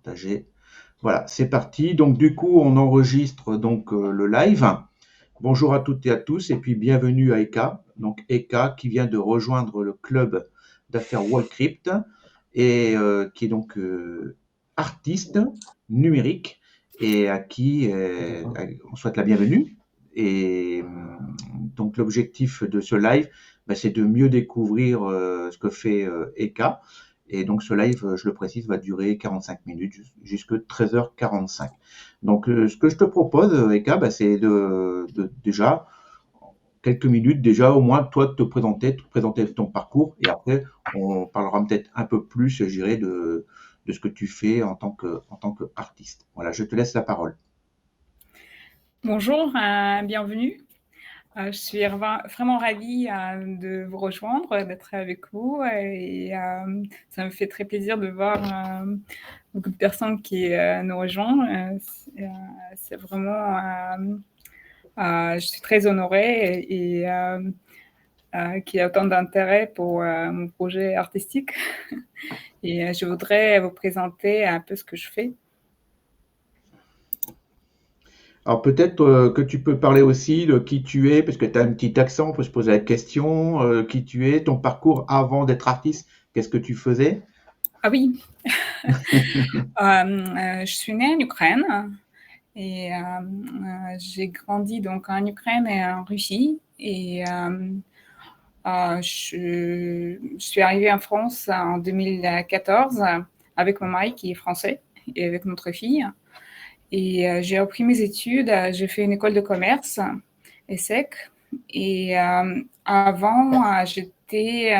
partager. Voilà, c'est parti. Donc du coup, on enregistre donc le live. Bonjour à toutes et à tous et puis bienvenue à Eka. Donc Eka qui vient de rejoindre le club d'affaires Wallcrypt et qui est donc artiste numérique et à qui on souhaite la bienvenue. Et donc l'objectif de ce live, c'est de mieux découvrir ce que fait Eka. Et donc ce live, je le précise, va durer 45 minutes jusqu'à 13h45. Donc ce que je te propose, Eka, c'est déjà quelques minutes déjà au moins toi de te présenter ton parcours et après on parlera peut-être un peu plus, je dirais, de ce que tu fais en tant qu'artiste. Voilà, je te laisse la parole. Bonjour, bienvenue. Je suis vraiment ravie de vous rejoindre, d'être avec vous et ça me fait très plaisir de voir beaucoup de personnes qui nous rejoignent. C'est vraiment, je suis très honorée qu'il y ait autant d'intérêt pour mon projet artistique et je voudrais vous présenter un peu ce que je fais. Alors peut-être que tu peux parler aussi de qui tu es, parce que tu as un petit accent, on peut se poser la question, qui tu es, ton parcours avant d'être artiste, qu'est-ce que tu faisais? Ah oui, je suis née en Ukraine et j'ai grandi donc en Ukraine et en Russie et je suis arrivée en France en 2014 avec mon mari qui est français et avec notre fille. Et j'ai repris mes études, j'ai fait une école de commerce, ESSEC. Et avant, j'étais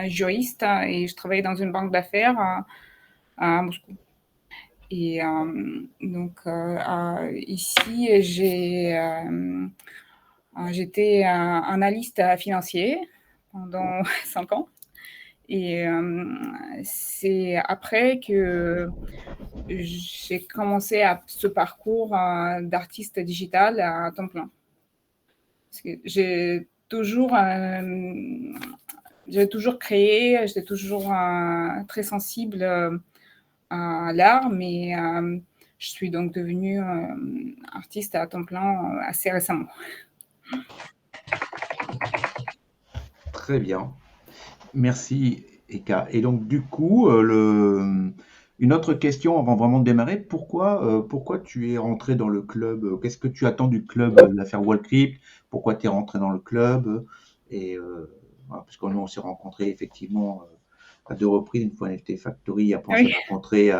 juriste et je travaillais dans une banque d'affaires à Moscou. Et donc ici, j'étais analyste financier pendant 5 ans. Et c'est après que j'ai commencé ce parcours d'artiste digital à temps plein. Parce que j'ai toujours créé, j'étais toujours très sensible à l'art, mais je suis donc devenue artiste à temps plein assez récemment. Très bien. Merci, Eka. Et donc, du coup, une autre question avant vraiment de démarrer. Pourquoi tu es rentré dans le club? Qu'est-ce que tu attends du club de l'affaire Wallcrypt? Pourquoi tu es rentré dans le club? Et voilà, parce que nous, on s'est rencontrés effectivement à deux reprises, une fois à NFT Factory, après on s'est Oui. rencontrés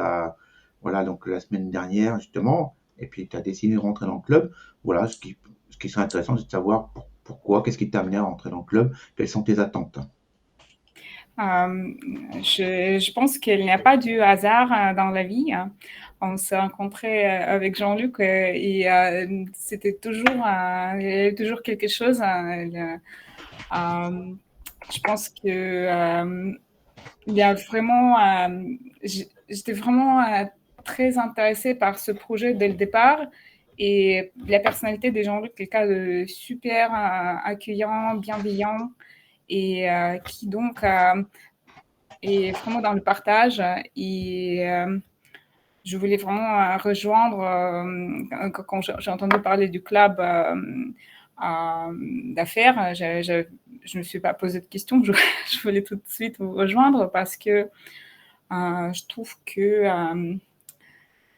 voilà, donc la semaine dernière, justement. Et puis, tu as décidé de rentrer dans le club. Voilà, ce qui serait intéressant, c'est de savoir pourquoi, qu'est-ce qui t'a amené à rentrer dans le club, quelles sont tes attentes? Je pense qu'il n'y a pas du hasard dans la vie. On s'est rencontrés avec Jean-Luc et c'était toujours, il y avait toujours quelque chose. Je pense que il y a vraiment, j'étais vraiment très intéressée par ce projet dès le départ. Et la personnalité de Jean-Luc, quelqu'un de super accueillant, bienveillant et qui donc est vraiment dans le partage. Et je voulais vraiment rejoindre, quand j'ai entendu parler du club d'affaires, je ne me suis pas posé de questions, je voulais tout de suite vous rejoindre parce que je trouve que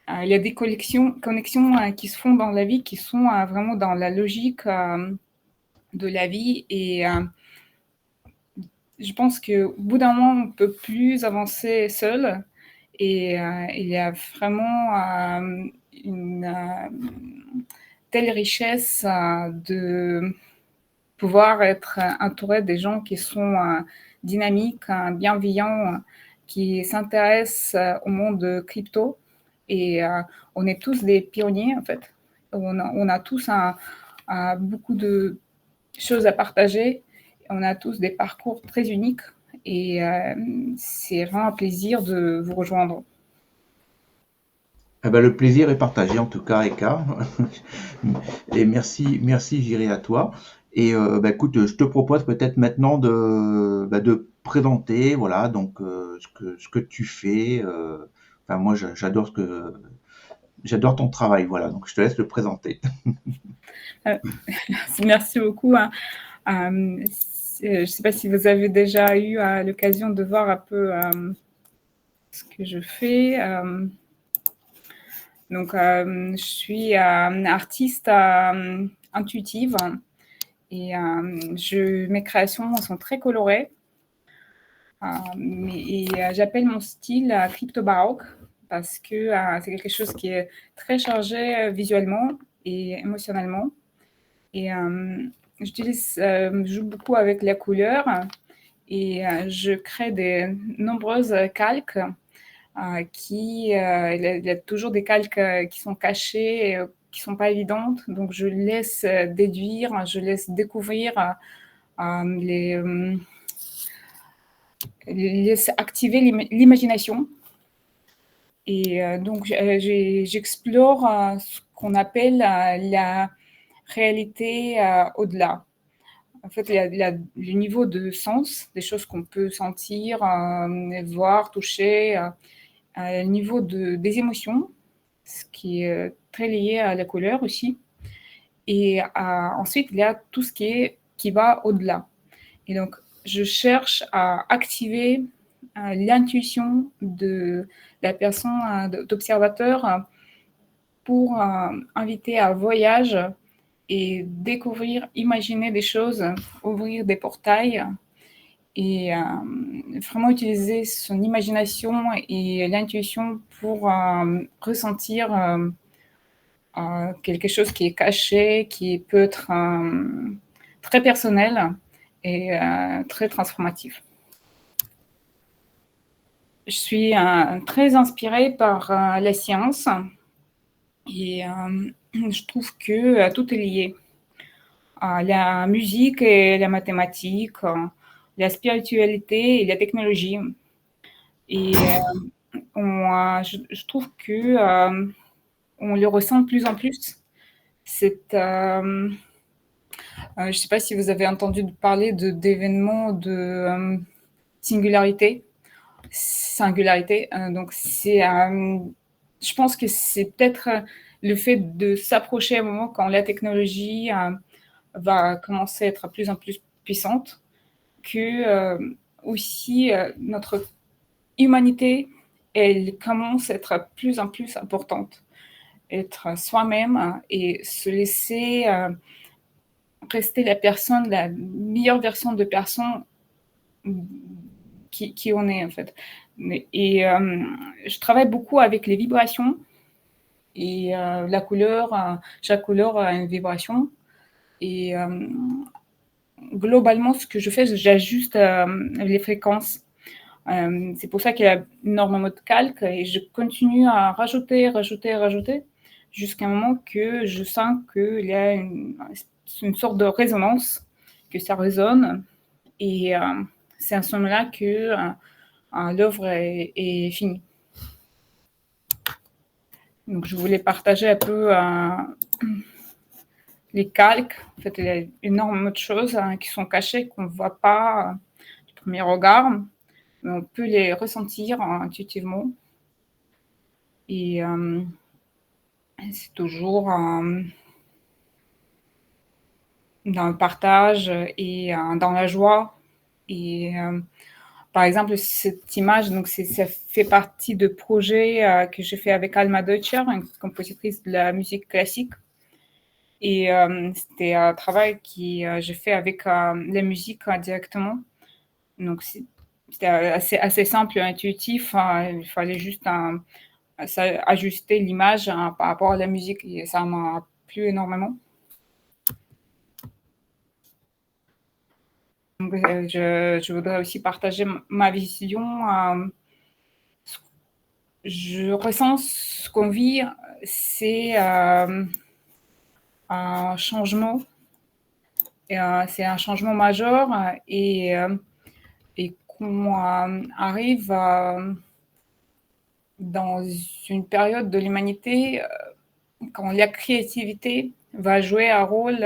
il y a des connexions qui se font dans la vie, qui sont vraiment dans la logique de la vie. Et je pense qu'au bout d'un moment, on ne peut plus avancer seul. Et il y a vraiment une telle richesse de pouvoir être entouré des gens qui sont dynamiques, bienveillants, qui s'intéressent au monde de crypto. Et on est tous des pionniers, en fait. On a tous beaucoup de choses à partager. On a tous des parcours très uniques. Et c'est vraiment un plaisir de vous rejoindre. Eh ben, le plaisir est partagé en tout cas, Eka. Et merci, j'irai à toi. Et écoute, je te propose peut-être maintenant de présenter, voilà, donc ce que tu fais, Enfin, moi, j'adore ton travail, voilà. Donc, je te laisse le présenter. Merci beaucoup, hein. Je ne sais pas si vous avez déjà eu l'occasion de voir un peu ce que je fais. Donc, je suis artiste intuitive et mes créations sont très colorées. J'appelle mon style crypto-baroque parce que c'est quelque chose qui est très chargé visuellement et émotionnellement. Et je joue beaucoup avec la couleur et je crée des nombreuses calques il y a toujours des calques qui sont cachés, qui sont pas évidentes. Donc, je laisse déduire, je laisse découvrir laisse activer l'imagination. Et donc, j'explore ce qu'on appelle la réalité au-delà. En fait, il y a le niveau de sens, des choses qu'on peut sentir, voir, toucher, le niveau des émotions, ce qui est très lié à la couleur aussi. Et ensuite, il y a tout ce qui va au-delà. Et donc, je cherche à activer l'intuition de la personne, d'observateur, pour inviter à voyage et découvrir, imaginer des choses, ouvrir des portails et vraiment utiliser son imagination et l'intuition pour ressentir quelque chose qui est caché, qui peut être très personnel et très transformatif. Je suis très inspirée par la science et je trouve que tout est lié. La musique et la mathématique, la spiritualité et la technologie. Et je trouve que on le ressent de plus en plus. Je ne sais pas si vous avez entendu parler d'événements de singularité. Donc, je pense que c'est peut-être le fait de s'approcher à un moment quand la technologie va commencer à être de plus en plus puissante, que aussi notre humanité, elle commence à être de plus en plus importante. Être soi-même et se laisser rester la meilleure version de personne qui on est en fait. Et je travaille beaucoup avec les vibrations et la couleur, chaque couleur a une vibration. Et globalement, ce que je fais, j'ajuste les fréquences. C'est pour ça qu'il y a énormément de calques et je continue à rajouter jusqu'à un moment que je sens qu'il y a une sorte de résonance, que ça résonne. Et c'est à ce moment-là que l'œuvre est finie. Donc, je voulais partager un peu les calques. En fait, il y a énormément de choses qui sont cachées, qu'on ne voit pas du premier regard, mais on peut les ressentir intuitivement. Et c'est toujours dans le partage et dans la joie. Et par exemple, cette image, donc ça fait partie de projets que j'ai fait avec Alma Deutscher, une compositrice de la musique classique. Et c'était un travail que j'ai fait avec la musique directement. Donc, c'était assez simple et intuitif. Il fallait juste ajuster l'image par rapport à la musique et ça m'a plu énormément. Donc, je voudrais aussi partager ma vision. Je ressens ce qu'on vit, c'est un changement. C'est un changement majeur et qu'on arrive dans une période de l'humanité quand la créativité va jouer un rôle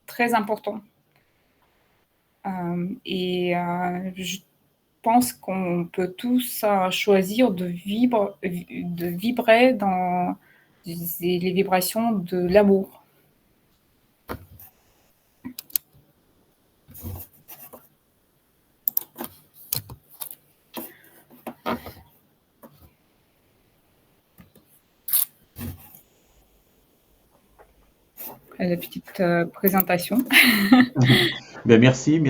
très important. Je pense qu'on peut tous choisir de vibrer dans les vibrations de l'amour. La petite présentation. Ben merci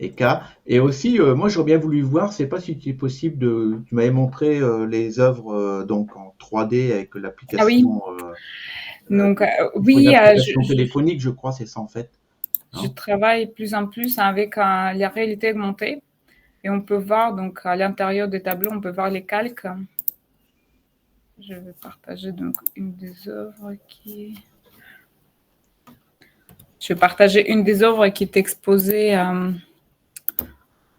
Eka. Et aussi, moi j'aurais bien voulu voir, c'est pas si c'est possible tu m'avais montré les œuvres donc en 3D avec Ah oui, l'application, donc il faut une oui, application téléphonique, je crois, c'est ça en fait, je non? travaille plus en plus avec la réalité augmentée et on peut voir donc à l'intérieur des tableaux, on peut voir les calques. Je vais partager donc une des œuvres Je vais partager une des œuvres qui est exposée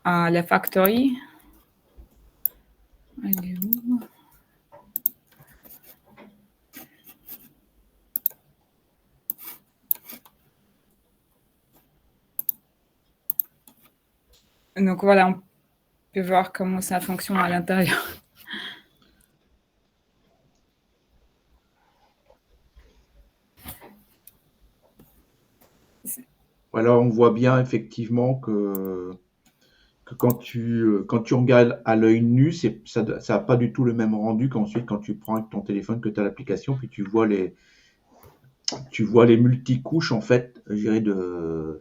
à la Factory. Elle est où? Donc voilà, on peut voir comment ça fonctionne à l'intérieur. Voilà, on voit bien effectivement que quand tu regardes à l'œil nu, ça n'a pas du tout le même rendu qu'ensuite quand tu prends avec ton téléphone, que tu as l'application, puis tu vois les multicouches en fait, je dirais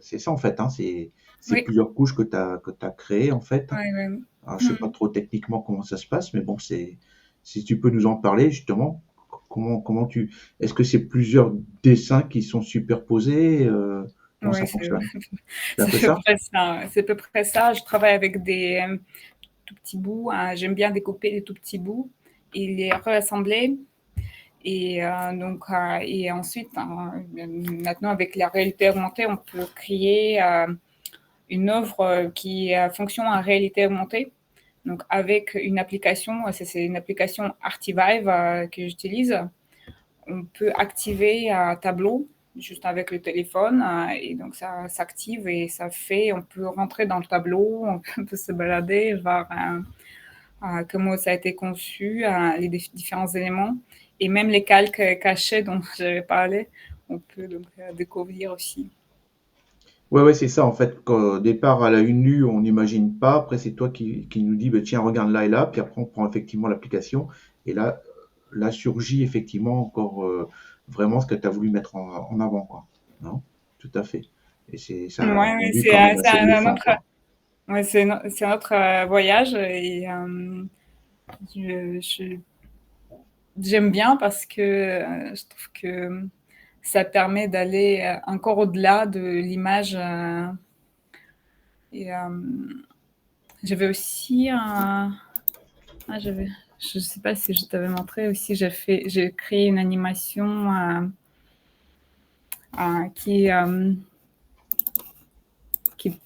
c'est ça en fait, hein, c'est Oui, plusieurs couches que tu as créées en fait. ouais, ouais. Alors, je sais pas trop techniquement comment ça se passe, mais bon, si tu peux nous en parler justement, est-ce que c'est plusieurs dessins qui sont superposés, comment ça Oui, fonctionne? C'est un peu c'est à peu ça? près ça. C'est à peu près ça. Je travaille avec des tout petits bouts. J'aime bien découper des tout petits bouts et les réassembler. Et ensuite, maintenant avec la réalité augmentée, on peut créer une œuvre qui fonctionne en réalité augmentée. Donc avec une application, c'est une application Artivive que j'utilise. On peut activer un tableau juste avec le téléphone et donc ça s'active et ça fait, on peut rentrer dans le tableau, on peut se balader, voir comment ça a été conçu, les différents éléments et même les calques cachés dont j'avais parlé, on peut donc découvrir aussi. Ouais, ouais, c'est ça en fait. Qu'au départ, à la une nue, on n'imagine pas. Après, c'est toi qui nous dis, bah, tiens, regarde là et là. Puis après, on prend effectivement l'application. Et là surgit effectivement encore vraiment ce que tu as voulu mettre en avant, quoi. Non? Tout à fait. Et ça a un Ouais, rendu quand même c'est assez un bluffant, autre, quoi. ouais, c'est un autre voyage et je, je- j'aime bien parce que je trouve que ça permet d'aller encore au-delà de l'image. Et j'avais aussi je ne sais pas si je t'avais montré aussi, j'ai créé une animation qui, qui,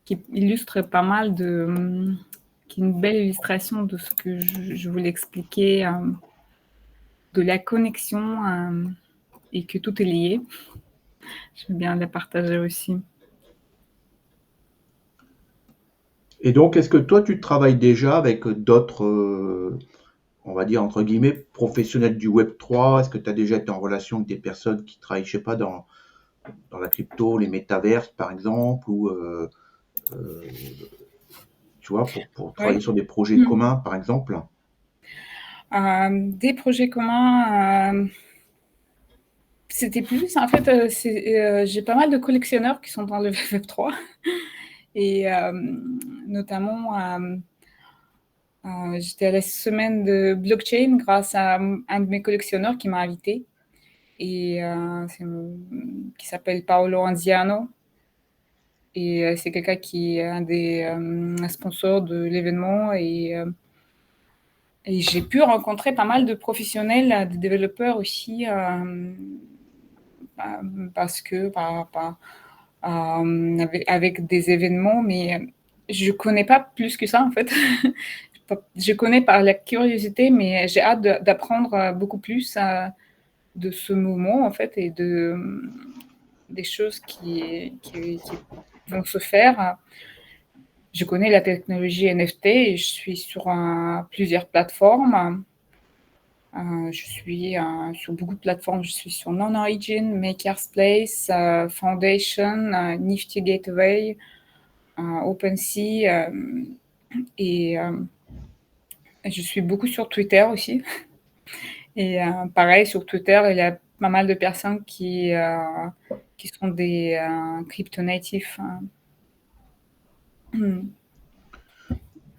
qui illustre pas mal qui est une belle illustration de ce que je voulais expliquer, de la connexion et que tout est lié. J'aime bien la partager aussi. Et donc, est-ce que toi, tu travailles déjà avec d'autres, on va dire, entre guillemets, professionnels du Web3? Est-ce que tu as déjà été en relation avec des personnes qui travaillent, je sais pas, dans la crypto, les métaverses, par exemple, ou euh, tu vois, pour travailler Oui. sur des projets communs, par exemple. Des projets communs, c'était plus, en fait, j'ai pas mal de collectionneurs qui sont dans le Web3 et notamment, j'étais à la semaine de blockchain grâce à un de mes collectionneurs qui m'a invité et qui s'appelle Paolo Anziano et c'est quelqu'un qui est un des sponsors de l'événement et j'ai pu rencontrer pas mal de professionnels, de développeurs aussi, parce que avec des événements, mais je ne connais pas plus que ça en fait. Je connais par la curiosité, mais j'ai hâte d'apprendre beaucoup plus de ce mouvement en fait et des choses qui vont se faire. je connais la technologie NFT et je suis sur plusieurs plateformes. Je suis sur beaucoup de plateformes. Je suis sur Non-Origin, Maker's Place, Foundation, Nifty Gateway, OpenSea et je suis beaucoup sur Twitter aussi. Et pareil, sur Twitter, il y a pas mal de personnes qui sont des crypto-natifs.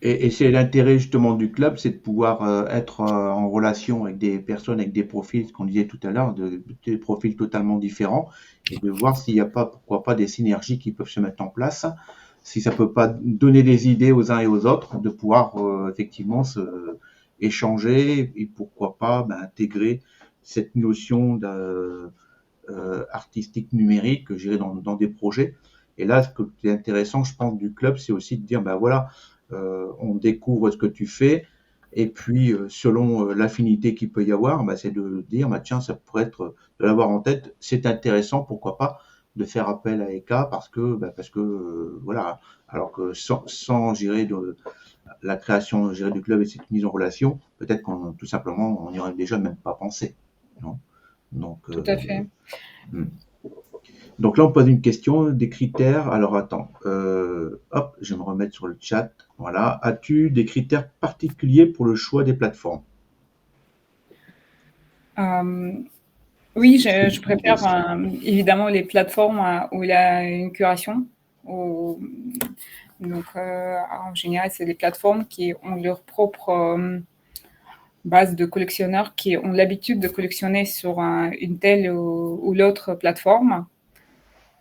Et c'est l'intérêt justement du club, c'est de pouvoir être en relation avec des personnes, avec des profils, ce qu'on disait tout à l'heure, des profils totalement différents, et de voir s'il n'y a pas, pourquoi pas, des synergies qui peuvent se mettre en place, si ça peut pas donner des idées aux uns et aux autres, de pouvoir effectivement échanger et pourquoi pas intégrer cette notion artistique numérique, je dirais, dans des projets. Et là, ce qui est intéressant, je pense, du club, c'est aussi de dire, ben voilà, on découvre ce que tu fais, et puis selon l'affinité qu'il peut y avoir, ben, c'est de dire, ben, tiens, ça pourrait être de l'avoir en tête, c'est intéressant, pourquoi pas, de faire appel à ECA parce que voilà, alors que sans gérer la création gérer du club et cette mise en relation, peut-être qu'on tout simplement on n'y aurait déjà même pas pensé. Non. Donc, Tout à fait. hmm. Donc là, on pose une question, des critères. Alors attends, hop, je vais me remettre sur le chat. Voilà. As-tu des critères particuliers pour le choix des plateformes? Oui, je préfère évidemment les plateformes où il y a une curation. Donc, en général, c'est des plateformes qui ont leur propre base de collectionneurs qui ont l'habitude de collectionner sur une telle ou l'autre plateforme.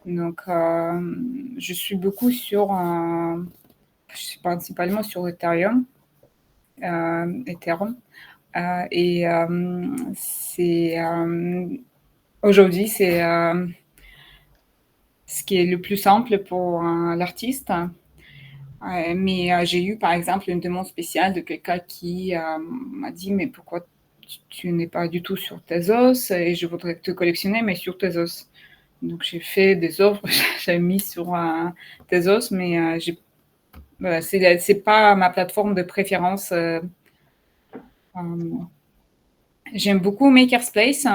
Donc, je suis beaucoup je suis principalement sur Ethereum. Et aujourd'hui, c'est ce qui est le plus simple pour l'artiste. Mais j'ai eu, par exemple, une demande spéciale de quelqu'un qui m'a dit, mais pourquoi tu n'es pas du tout sur Tezos et je voudrais te collectionner, mais sur Tezos. Donc, j'ai fait des offres, j'ai mis sur Tezos, mais voilà, c'est pas ma plateforme de préférence. J'aime beaucoup Maker's Place. Je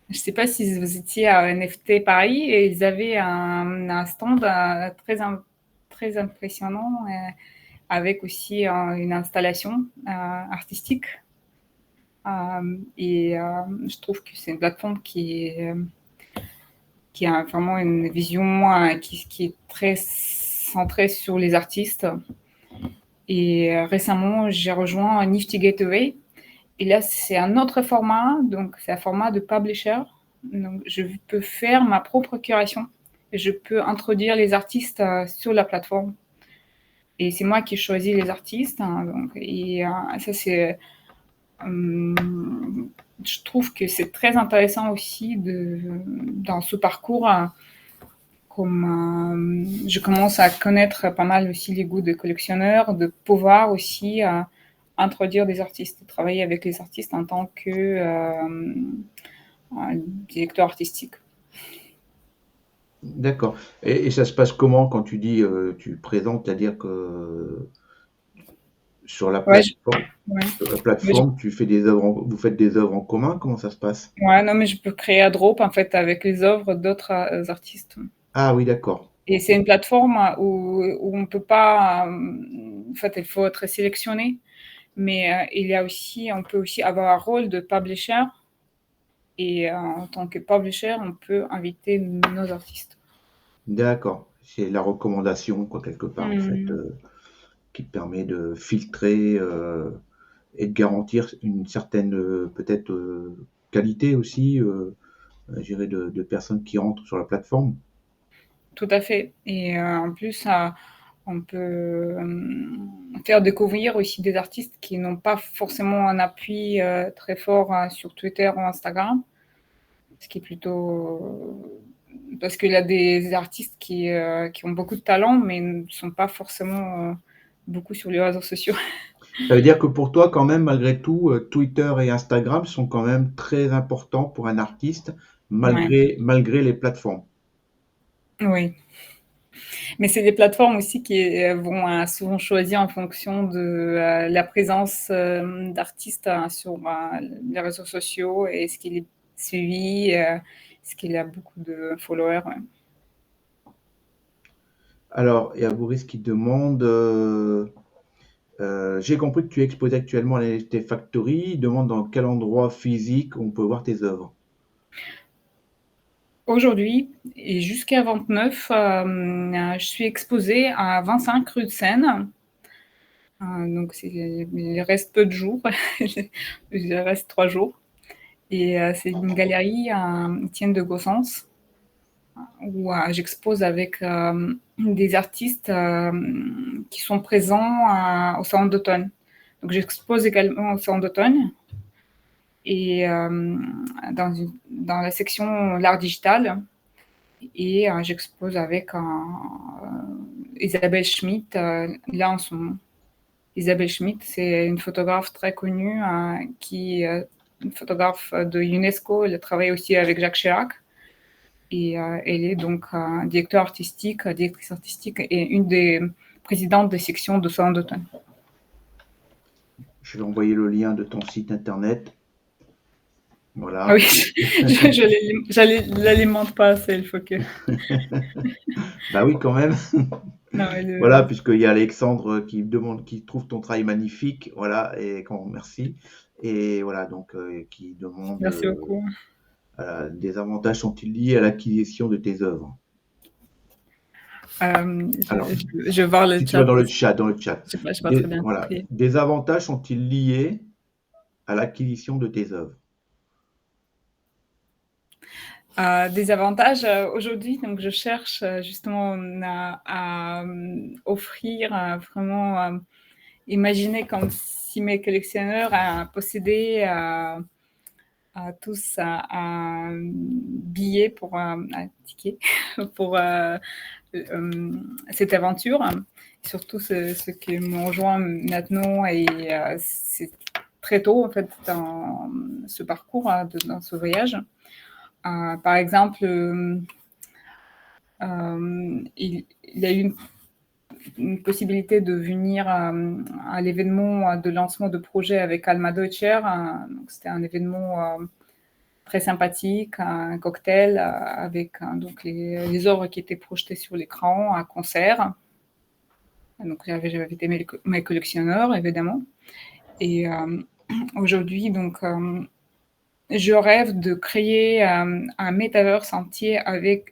ne sais pas si vous étiez à NFT Paris et ils avaient un stand très impressionnant avec aussi une installation artistique. Je trouve que c'est une plateforme qui a vraiment une vision qui est très centrée sur les artistes. Et récemment, j'ai rejoint Nifty Gateway. Et là, c'est un autre format, donc c'est un format de publisher. Donc, je peux faire ma propre curation. Et je peux introduire les artistes sur la plateforme. Et c'est moi qui choisis les artistes. Ça, c'est. Je trouve que c'est très intéressant aussi dans ce parcours. Comme je commence à connaître pas mal aussi les goûts des collectionneurs, de pouvoir aussi introduire des artistes, travailler avec les artistes en tant que directeur artistique. D'accord. Et ça se passe comment quand tu dis tu présentes, c'est-à-dire que sur la Ouais, plateforme, ouais. tu fais des œuvres, vous faites des œuvres en commun, comment ça se passe? Ouais, non, mais je peux créer un drop en fait avec les œuvres d'autres artistes. Ah oui, d'accord. Et c'est une plateforme où on peut pas, en fait, il faut être sélectionné, mais on peut aussi avoir un rôle de publisher. Et en tant que publisher, on peut inviter nos artistes. D'accord. C'est la recommandation, quoi, quelque part, en fait, qui te permet de filtrer et de garantir une certaine, peut-être, qualité aussi, je dirais, de personnes qui entrent sur la plateforme. Tout à fait. Et en plus, on peut faire découvrir aussi des artistes qui n'ont pas forcément un appui très fort sur Twitter ou Instagram, ce qui est plutôt parce qu'il y a des artistes qui ont beaucoup de talent, mais ne sont pas forcément beaucoup sur les réseaux sociaux. Ça veut dire que pour toi, quand même, malgré tout, Twitter et Instagram sont quand même très importants pour un artiste, Ouais. malgré les plateformes. Oui. Mais c'est des plateformes aussi qui vont souvent choisir en fonction de la présence d'artistes sur les réseaux sociaux et est-ce qu'il est suivi, est-ce qu'il a beaucoup de followers. Ouais. Alors, il y a Boris qui demande, j'ai compris que tu exposes actuellement à l'NFT Factory. Il demande dans quel endroit physique on peut voir tes œuvres. Aujourd'hui et jusqu'à 29, je suis exposée à 25 rue de Seine. Donc il reste peu de jours, il reste 3 jours. Et c'est une galerie à Étienne de Gossens où j'expose avec des artistes qui sont présents au salon d'automne. Donc j'expose également au salon d'automne et dans la section l'art digital. Et j'expose avec Isabelle Schmitt là en ce moment. Isabelle Schmitt, c'est une photographe très connue qui est une photographe de UNESCO. Elle travaille aussi avec Jacques Chirac. Et elle est donc directrice artistique et une des présidentes des sections de salon d'automne. Je vais envoyer le lien de ton site internet. Voilà. Ah oui, je l'alimente pas assez, il faut que. Bah oui, quand même. Non, Voilà, puisqu'il y a Alexandre qui demande, qui trouve ton travail magnifique, voilà, et qu'on remercie. Et voilà, donc qui demande Merci beaucoup. des avantages sont-ils liés à l'acquisition de tes œuvres? Alors, Je vais voir le si tu vas chat. dans le chat, Je n'ai pas très bien voilà, compris. des avantages sont-ils liés à l'acquisition de tes œuvres? Des avantages aujourd'hui, donc je cherche justement à offrir vraiment, imaginer comme si mes collectionneurs possédaient tous un billet pour un ticket pour cette aventure. Surtout ceux qui m'ont rejoint maintenant et c'est très tôt en fait dans ce parcours, dans ce voyage. Par exemple, il y a eu une possibilité de venir à l'événement de lancement de projet avec Alma Deutscher. C'était un événement très sympathique, un cocktail avec donc les œuvres qui étaient projetées sur l'écran, un concert. Donc j'avais invité mes collectionneurs, évidemment. Et aujourd'hui, donc, je rêve de créer un metaverse entier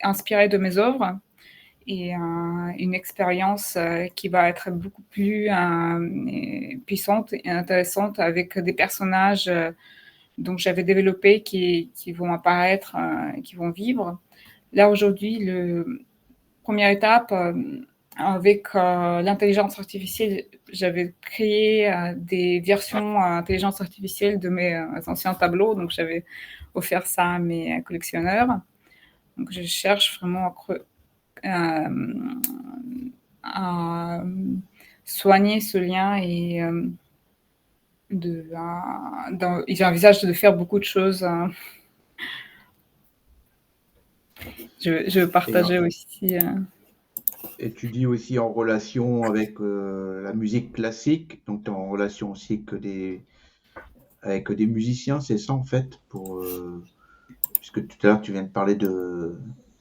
inspiré de mes œuvres et une expérience qui va être beaucoup plus puissante et intéressante avec des personnages donc j'avais développé qui vont apparaître, qui vont vivre. Là, aujourd'hui, la première étape, avec l'intelligence artificielle, j'avais créé des versions intelligence artificielle de mes anciens tableaux, donc j'avais offert ça à mes collectionneurs. Donc je cherche vraiment à soigner ce lien et j'envisage de faire beaucoup de choses. Je partageais aussi. Et tu dis aussi en relation avec la musique classique, donc tu es en relation aussi avec des musiciens, c'est ça en fait, puisque tout à l'heure tu viens de parler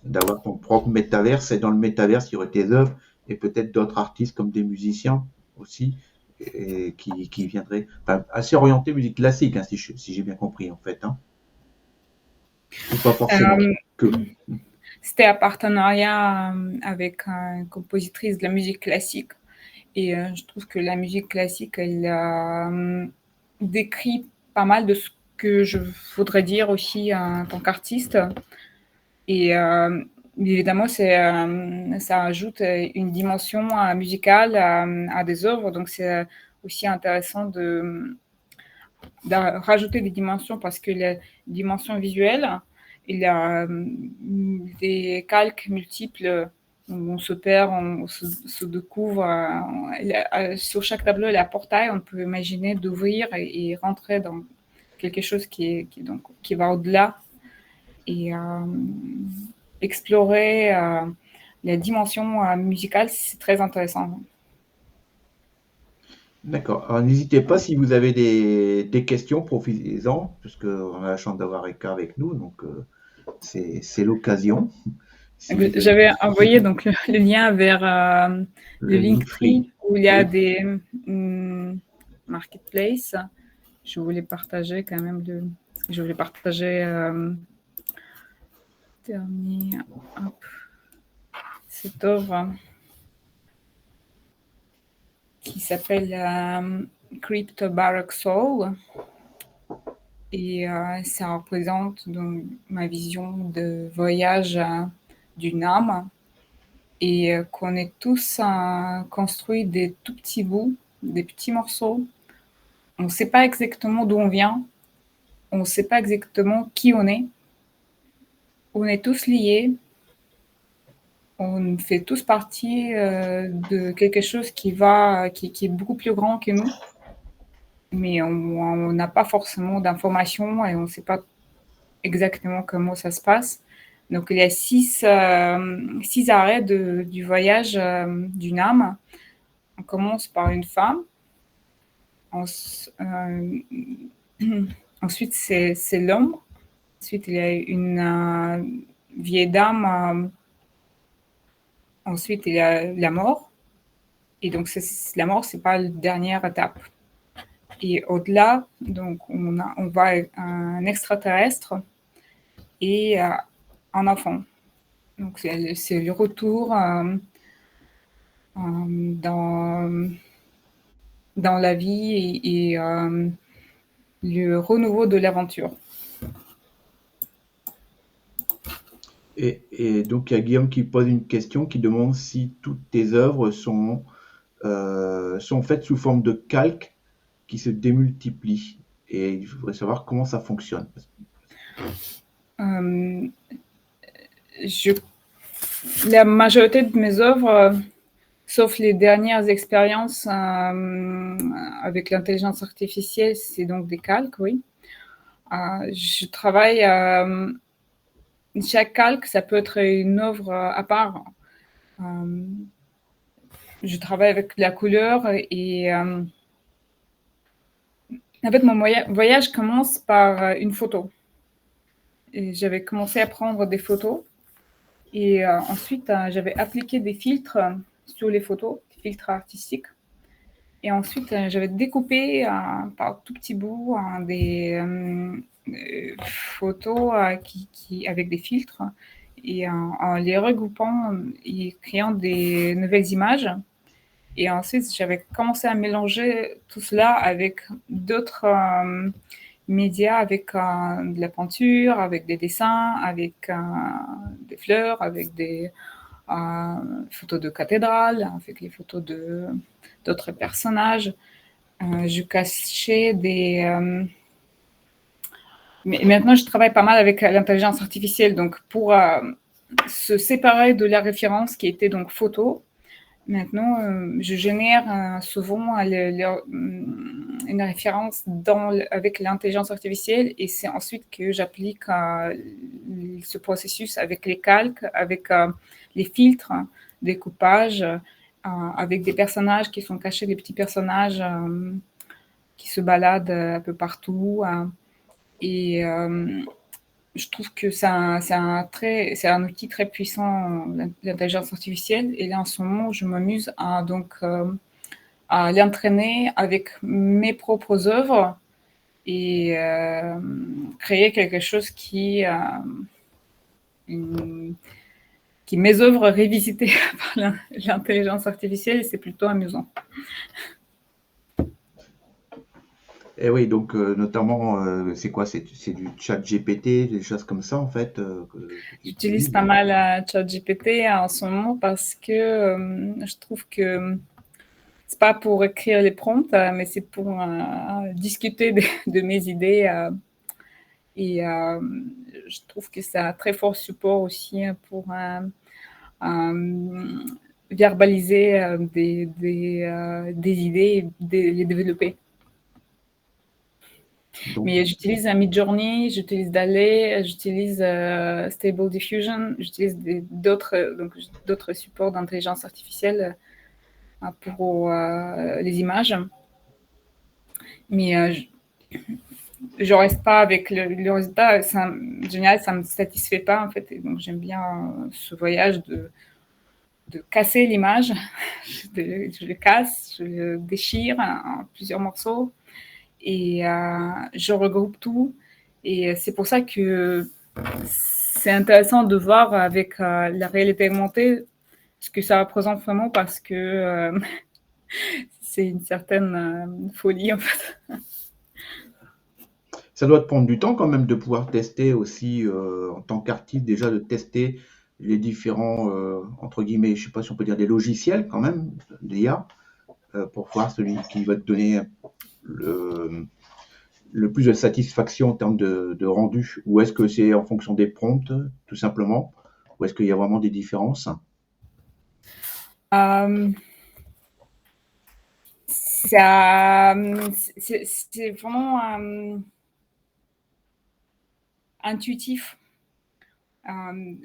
d'avoir ton propre métaverse, et dans le métaverse il y aurait tes œuvres et peut-être d'autres artistes comme des musiciens aussi, et qui viendraient, enfin, assez orienté musique classique, hein, si j'ai bien compris en fait, hein. Ou pas forcément que. C'était un partenariat avec une compositrice de la musique classique. Et je trouve que la musique classique, elle décrit pas mal de ce que je voudrais dire aussi en tant qu'artiste. Et évidemment, ça ajoute une dimension musicale à des œuvres. Donc, c'est aussi intéressant de rajouter des dimensions parce que les dimensions visuelles, il y a des calques multiples où on se perd, on se découvre. Sur chaque tableau, il y a un portail, on peut imaginer d'ouvrir et rentrer dans quelque chose qui va au-delà et explorer la dimension musicale, c'est très intéressant. D'accord. Alors, n'hésitez pas si vous avez des questions, profitez-en, puisqu'on a la chance d'avoir Eka avec nous, donc c'est l'occasion. Si vous avez J'avais envoyé donc le lien vers le le link Linktree free. où il y a Oui. des marketplaces. Je voulais partager quand même je voulais partager dernier, hop, cette œuvre qui s'appelle Crypto Baroque Soul. Et ça représente donc ma vision de voyage d'une âme et qu'on est tous construits des tout petits bouts, des petits morceaux. On ne sait pas exactement d'où on vient, on ne sait pas exactement qui on est. On est tous liés, on fait tous partie de quelque chose qui est beaucoup plus grand que nous, mais on n'a pas forcément d'informations et on ne sait pas exactement comment ça se passe. Donc, il y a six arrêts du voyage d'une âme. On commence par une femme. En, ensuite, c'est l'homme. Ensuite, il y a une vieille dame. Ensuite, il y a la mort. Et donc, la mort, c'est pas la dernière étape. Et au-delà, donc, on va à un extraterrestre et un enfant. Donc, c'est le retour dans, dans la vie et le renouveau de l'aventure. Et donc, il y a Guillaume qui pose une question qui demande si toutes tes œuvres sont faites sous forme de calques qui se démultiplient. Et il faudrait savoir comment ça fonctionne. Euh, je, la majorité de mes œuvres, sauf les dernières expériences avec l'intelligence artificielle, c'est donc des calques, oui. Je travaille, chaque calque, ça peut être une œuvre à part. Euh, je travaille avec la couleur et en fait, mon voyage commence par une photo. Et j'avais commencé à prendre des photos et ensuite j'avais appliqué des filtres sur les photos, des filtres artistiques. Et ensuite j'avais découpé par tout petits bouts des photos avec des filtres et en les regroupant et créant des nouvelles images. Et ensuite, j'avais commencé à mélanger tout cela avec d'autres médias, avec de la peinture, avec des dessins, avec des fleurs, avec des photos de cathédrales, avec les photos d'autres personnages. Je cachais des... mais maintenant, je travaille pas mal avec l'intelligence artificielle. Donc, pour se séparer de la référence qui était donc photo, maintenant, je génère souvent une référence avec l'intelligence artificielle et c'est ensuite que j'applique ce processus avec les calques, avec les filtres, découpage, avec des personnages qui sont cachés, des petits personnages qui se baladent un peu partout. Et je trouve que c'est un outil très puissant, l'intelligence artificielle. Et là, en ce moment, je m'amuse à l'entraîner avec mes propres œuvres et créer quelque chose qui mes œuvres révisitées par l'intelligence artificielle. Et c'est plutôt amusant. Et oui, donc notamment, c'est quoi? C'est du chat GPT, des choses comme ça en fait que tu J'utilise utilises. pas mal ChatGPT en ce moment parce que je trouve que c'est pas pour écrire les prompts, mais c'est pour discuter de mes idées. Et je trouve que c'est un très fort support aussi pour verbaliser des idées et les développer. Donc, Mais j'utilise Midjourney, j'utilise DALL-E, j'utilise Stable Diffusion, j'utilise d'autres supports d'intelligence artificielle pour les images. Mais je reste pas avec le résultat. En général, ça me satisfait pas en fait. Et donc j'aime bien ce voyage de casser l'image. Je le casse, je le déchire en plusieurs morceaux et je regroupe tout. Et c'est pour ça que c'est intéressant de voir avec la réalité augmentée ce que ça représente vraiment parce que c'est une certaine folie en fait. ça doit te prendre du temps quand même de pouvoir tester aussi, en tant qu'artiste, déjà de tester les différents, entre guillemets, je sais pas si on peut dire des logiciels quand même, d'IA, pour voir celui qui va te donner le, le plus de satisfaction en termes de rendu. Ou est-ce que c'est en fonction des prompts, tout simplement? Ou est-ce qu'il y a vraiment des différences? Euh, ça, c'est vraiment intuitif.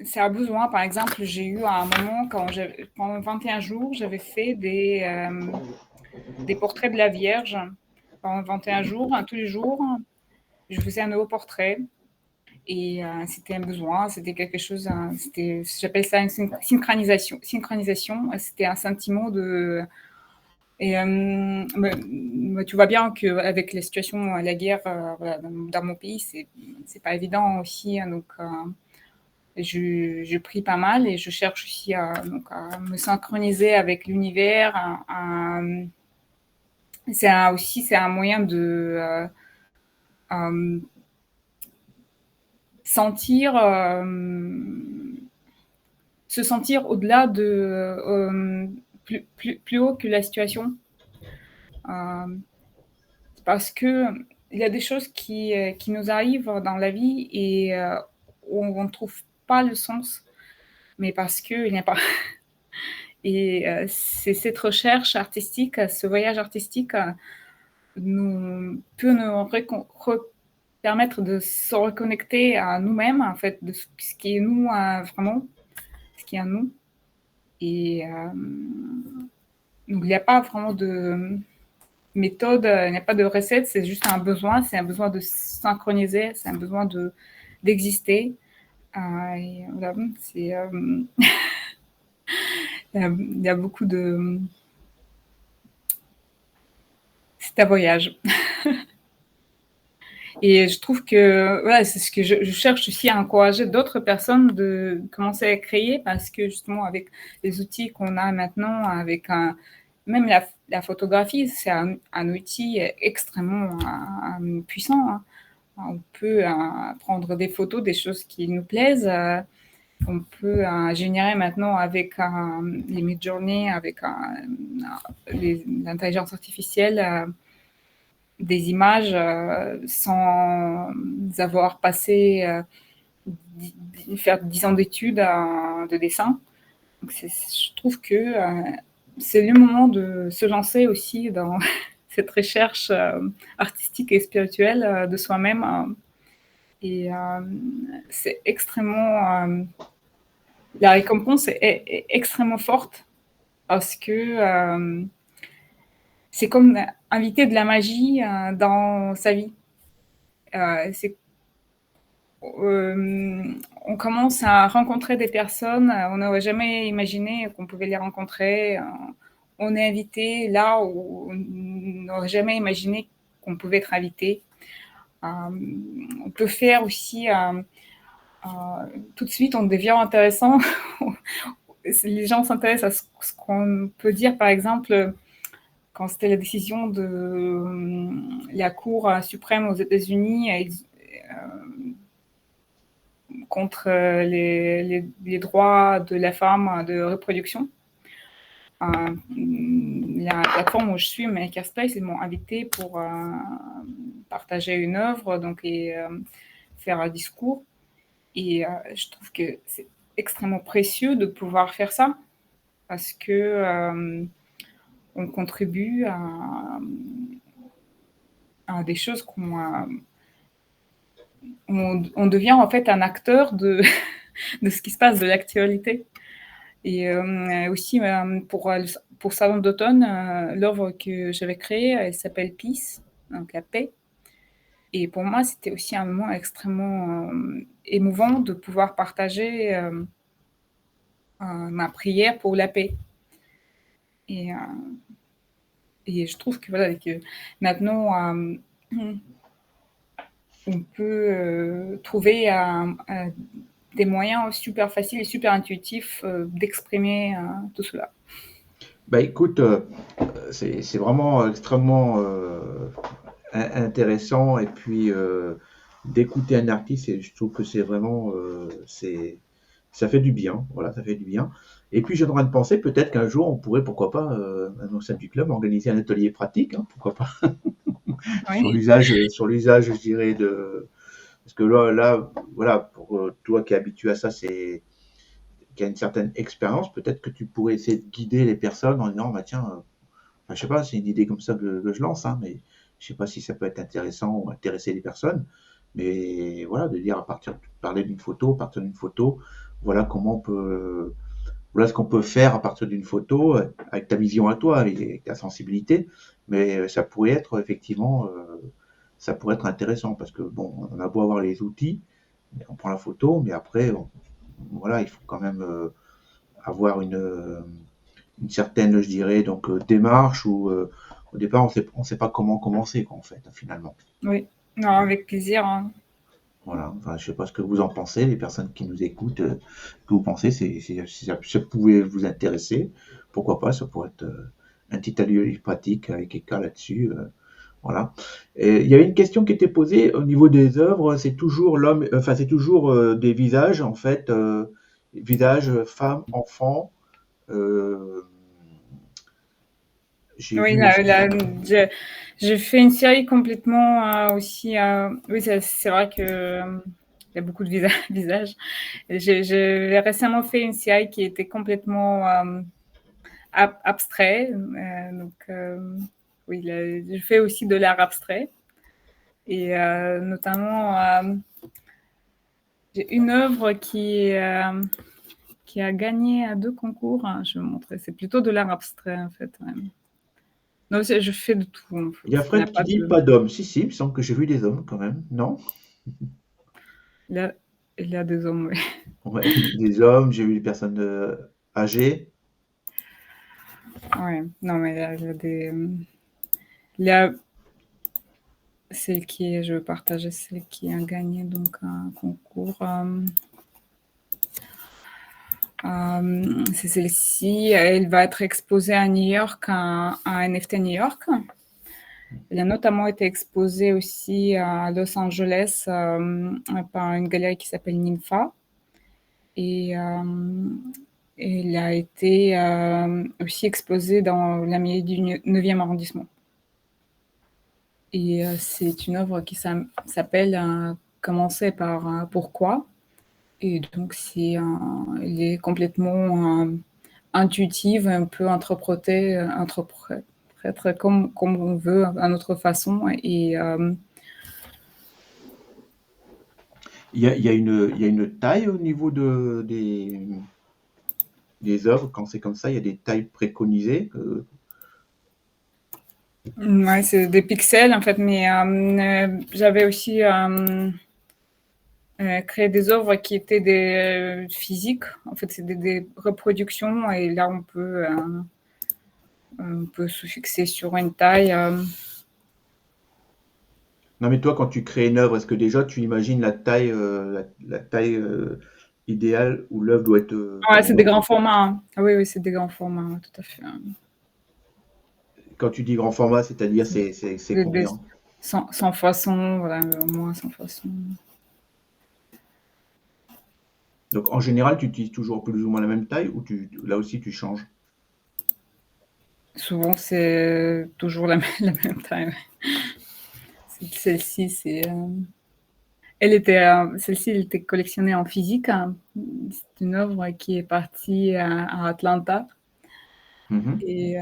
Ça a besoin, par exemple, j'ai eu à un moment, pendant 21 jours, j'avais fait des portraits de la Vierge. Pendant 21 jours, tous les jours, je faisais un nouveau portrait. Et c'était un besoin, c'était quelque chose, j'appelle ça une synchronisation. Synchronisation, c'était un sentiment de. Et tu vois bien qu'avec la situation, la guerre voilà, dans mon pays, c'est pas évident aussi. Hein, donc, je prie pas mal et je cherche aussi à me synchroniser avec l'univers. C'est un moyen de sentir, se sentir au-delà plus haut que la situation. Euh, Parce que il y a des choses qui nous arrivent dans la vie et on ne trouve pas le sens, mais parce qu'il n'y a pas. Et c'est cette recherche artistique, ce voyage artistique peut nous permettre de se reconnecter à nous-mêmes, en fait, de ce qui est nous vraiment, ce qui est à nous. Et donc, il n'y a pas vraiment de méthode, il n'y a pas de recette, c'est juste c'est un besoin de synchroniser, c'est un besoin d'exister. Et voilà, il y a beaucoup de. C'est un voyage. Et je trouve que voilà, c'est ce que je cherche aussi à encourager d'autres personnes de commencer à créer parce que justement avec les outils qu'on a maintenant, même la photographie, c'est un outil extrêmement puissant. Hein. On peut prendre des photos des choses qui nous plaisent. On peut générer maintenant avec les Midjourney, avec l'intelligence artificielle des images sans avoir passé faire 10 ans d'études de dessin. Donc je trouve que c'est le moment de se lancer aussi dans cette recherche artistique et spirituelle de soi-même. Et c'est extrêmement. La récompense est extrêmement forte parce que c'est comme inviter de la magie dans sa vie. C'est on commence à rencontrer des personnes, on n'aurait jamais imaginé qu'on pouvait les rencontrer. On est invité là où on n'aurait jamais imaginé qu'on pouvait être invité. On peut faire aussi, tout de suite, on devient intéressant. Les gens s'intéressent à ce qu'on peut dire, par exemple, quand c'était la décision de la Cour suprême aux États-Unis contre les droits de la femme de reproduction. La plateforme où je suis, Makerspace, ils m'ont invité pour partager une œuvre donc, et faire un discours. Et je trouve que c'est extrêmement précieux de pouvoir faire ça parce que on contribue à des choses on devient en fait un acteur de, de ce qui se passe, de l'actualité. Et aussi, pour Salon d'automne, l'œuvre que j'avais créée, elle s'appelle Peace, donc la paix. Et pour moi, c'était aussi un moment extrêmement émouvant de pouvoir partager ma prière pour la paix. Et, et je trouve que, voilà, que maintenant, on peut trouver des moyens super faciles et super intuitifs d'exprimer tout cela. Bah écoute, c'est vraiment extrêmement intéressant et puis d'écouter un artiste, et je trouve que c'est vraiment ça fait du bien, voilà, ça fait du bien. Et puis j'ai en train de penser peut-être qu'un jour on pourrait, pourquoi pas, au sein du club, organiser un atelier pratique, hein, pourquoi pas, Oui, sur l'usage, je dirais, de parce que là voilà, pour toi qui es habitué à ça, c'est qui a une certaine expérience, peut-être que tu pourrais essayer de guider les personnes en disant, bah tiens, enfin, je sais pas, c'est une idée comme ça que je lance, hein, mais je sais pas si ça peut être intéressant ou intéresser les personnes. Mais voilà, de dire parler d'une photo, à partir d'une photo, voilà comment on peut, voilà ce qu'on peut faire à partir d'une photo, avec ta vision à toi, avec ta sensibilité. Mais ça pourrait être effectivement, ça pourrait être intéressant parce que bon, on a beau avoir les outils, on prend la photo, mais après, voilà, il faut quand même avoir une certaine, je dirais, donc démarche où au départ on sait pas comment commencer quoi, en fait, finalement. oui. Non, avec plaisir, hein. Voilà. Enfin, je sais pas ce que vous en pensez, les personnes qui nous écoutent, que vous pensez, si ça pouvait vous intéresser, pourquoi pas, ça pourrait être un petit atelier pratique avec Eka là-dessus. Voilà. Et il y avait une question qui était posée au niveau des œuvres, c'est toujours l'homme, enfin c'est toujours des visages en fait, visages, femmes, enfants. Euh, j'ai Oui, vu aussi. je fais une série complètement aussi. Oui, c'est vrai que il y a beaucoup de visages. J'ai récemment fait une série qui était complètement abstrait. Donc, oui, je fais aussi de l'art abstrait. Et notamment, j'ai une œuvre qui a gagné à 2 concours, hein, je vais vous montrer. C'est plutôt de l'art abstrait, en fait. Ouais. Non, je fais de tout, en Il y a fait. Il n'y a Fred qui pas dit de. pas d'hommes. Si, si, il me semble que j'ai vu des hommes quand même. Non? Là, il y a des hommes, oui. Ouais, des hommes, j'ai vu des personnes âgées. Ouais. Non, mais il y a des. Il y a celle je veux partager celle qui a gagné donc un concours. C'est celle-ci. Elle va être exposée à New York, à NFT New York. Elle a notamment été exposée aussi à Los Angeles par une galerie qui s'appelle Nympha. Et elle a été aussi exposée dans la mairie du 9e arrondissement. Et c'est une œuvre qui s'appelle Commencer par Pourquoi. Et donc, elle est complètement intuitive, un peu interprétée comme on veut, à notre façon. Et Il y a une taille au niveau des œuvres. Quand c'est comme ça, il y a des tailles préconisées. ouais, c'est des pixels, en fait, mais j'avais aussi créé des œuvres qui étaient des physiques. En fait, c'est des reproductions, et là, on peut se fixer sur une taille. Non, mais toi, quand tu crées une œuvre, est-ce que déjà tu imagines la taille, la taille idéale où l'œuvre doit être, Ouais, enfin, c'est des grands formats, hein. Ah oui, oui, c'est des grands formats, ouais, tout à fait. quand tu dis grand format, c'est-à-dire C'est c'est combien? sans façon, voilà, au moins sans façon. Donc en général, tu utilises toujours plus ou moins la même taille ou là aussi tu changes? Souvent, c'est toujours la même taille. Ouais. Celle-ci, celle-ci, elle était collectionnée en physique, hein. C'est une œuvre qui est partie à Atlanta. Mhm. Et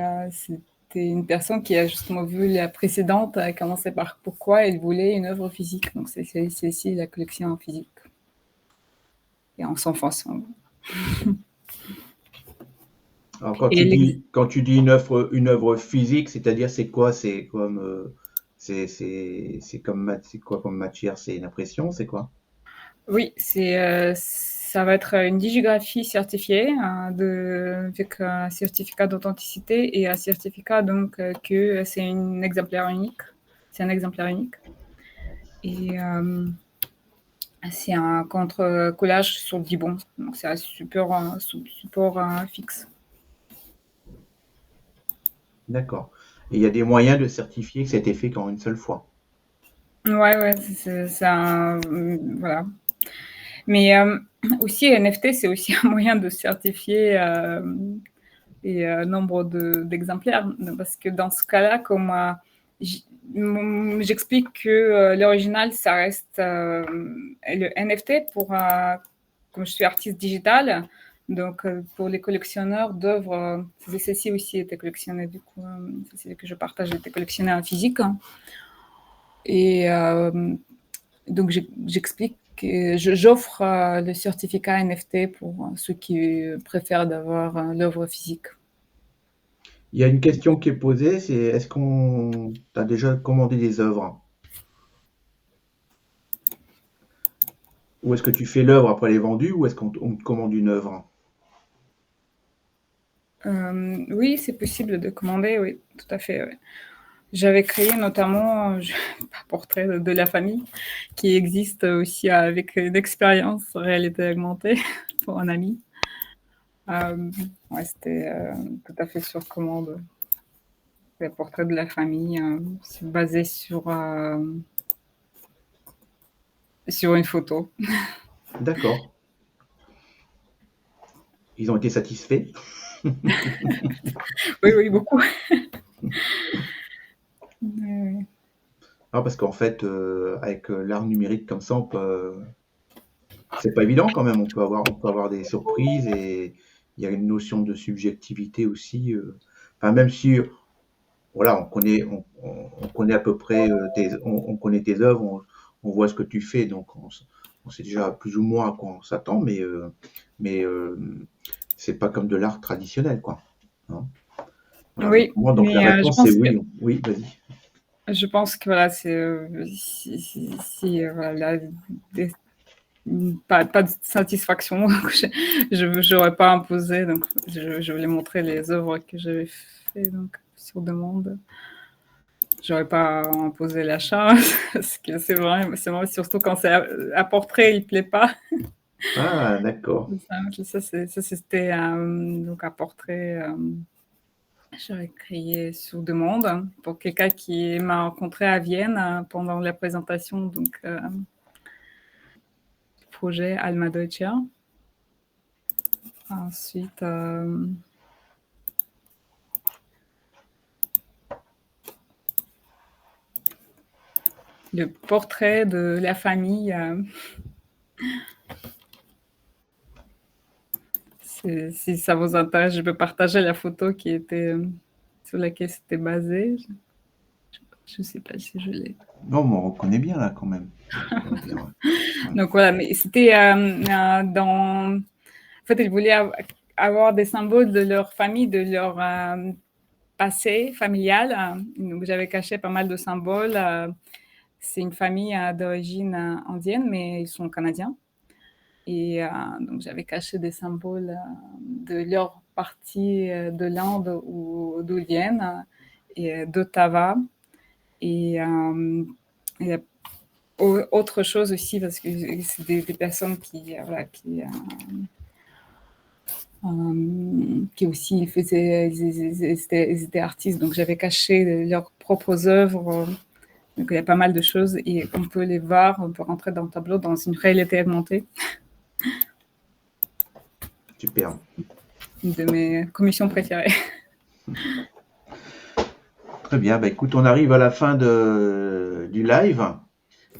c'était une personne qui a justement vu la précédente commencer par pourquoi elle voulait une œuvre physique. Donc, c'est ici la collection en physique. Et en sans façon. Alors, quand tu dis une œuvre physique, c'est-à-dire c'est quoi? C'est c'est quoi comme matière? C'est une impression? C'est quoi? Oui, ça va être une digigraphie certifiée avec un certificat d'authenticité et un certificat donc que c'est un exemplaire unique. C'est un exemplaire unique. Et c'est un contre-collage sur Dibon. Donc c'est un support fixe. D'accord. Et il y a des moyens de certifier que ça a été fait qu'en une seule fois. Ouais, c'est un. Voilà. Mais aussi, NFT, c'est aussi un moyen de certifier et nombre d'exemplaires. Parce que dans ce cas-là, comme j'explique que l'original, ça reste le NFT comme je suis artiste digital, donc pour les collectionneurs d'œuvres, celle-ci aussi était collectionnée, du coup, c'est que je partage était collectionnée en physique. Et donc j'explique que j'offre le certificat NFT pour ceux qui préfèrent d'avoir l'œuvre physique. Il y a une question qui est posée, c'est est-ce qu'on t'a déjà commandé des œuvres? Ou est-ce que tu fais l'œuvre après elle est vendue, ou est-ce on te commande une œuvre? Oui, c'est possible de commander, oui, tout à fait. Ouais. J'avais créé notamment un portrait de la famille qui existe aussi avec une expérience réalité augmentée pour un ami. Ouais, c'était tout à fait sur commande. Le portrait de la famille, c'est basé sur une photo. D'accord. Ils ont été satisfaits? Oui, oui, beaucoup. Ouais. Non, parce qu'en fait, avec l'art numérique comme ça, c'est pas évident quand même. On peut avoir des surprises et il y a une notion de subjectivité aussi. Enfin, même si, voilà, on connaît à peu près on connaît tes œuvres, on voit ce que tu fais, donc on sait déjà plus ou moins à quoi on s'attend, mais c'est pas comme de l'art traditionnel, quoi. Hein. Voilà, Oui, donc la mais réponse c'est oui. Oui, vas-y. je pense que voilà, c'est si voilà, des- pas de satisfaction. Je n'aurais pas imposé, donc je voulais montrer les œuvres que j'avais fait donc sur demande. J'aurais pas imposé l'achat parce que c'est vrai, surtout quand c'est un portrait, il plaît pas. Ah, d'accord. Ça, c'était donc un portrait. J'avais créé sur demande pour quelqu'un qui m'a rencontré à Vienne pendant la présentation donc du projet Alma Deutscher. Ensuite, le portrait de la famille. Si ça vous intéresse, je peux partager la photo qui était sur laquelle c'était basé. Je ne sais pas si je l'ai. Non, mais on reconnaît bien là quand même. On reconnaît bien, ouais. Ouais. Donc voilà, mais c'était dans. En fait, ils voulaient avoir des symboles de leur famille, de leur passé familial. Donc j'avais caché pas mal de symboles. C'est une famille d'origine indienne, mais ils sont canadiens. Et donc j'avais caché des symboles de leur partie de l'Inde ou d'où ils viennent, et d'Ottawa. Et, et autre chose aussi, parce que c'est des personnes voilà, qui aussi ils étaient artistes, donc j'avais caché leurs propres œuvres. Donc il y a pas mal de choses et on peut les voir, on peut rentrer dans le tableau dans une réalité augmentée. Super. Une de mes commissions préférées. Très bien. Bah, écoute, on arrive à la fin du live.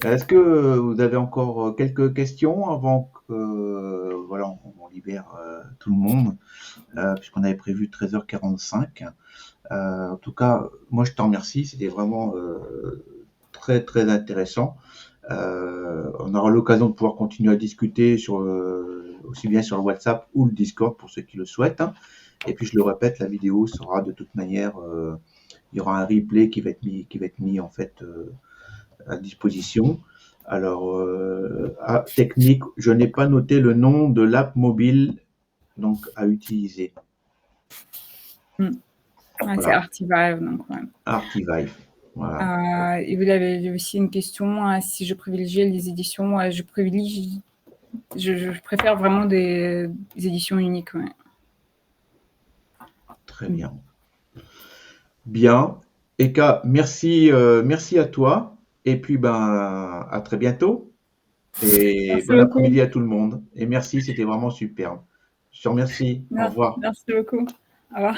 Est-ce que vous avez encore quelques questions avant que voilà, on libère tout le monde, puisqu'on avait prévu 13h45. En tout cas, moi je t'en remercie, c'était vraiment très très intéressant. On aura l'occasion de pouvoir continuer à discuter aussi bien sur le WhatsApp ou le Discord pour ceux qui le souhaitent, hein. Et puis je le répète, la vidéo sera de toute manière, il y aura un replay qui va être mis en fait à disposition. Alors, technique, je n'ai pas noté le nom de l'app mobile donc à utiliser. Mm. Ouais, c'est Voilà, Artivive, donc ouais. Artivive. Voilà. Et vous avez aussi une question, si je privilégiais les éditions, je préfère vraiment des éditions uniques. Ouais. Très bien. Bien. Eka, merci, merci à toi. Et puis, ben, à très bientôt. Et Merci bon beaucoup. après-midi à tout le monde. Et merci, c'était vraiment superbe. Je te remercie. Au revoir. Merci beaucoup. Au revoir.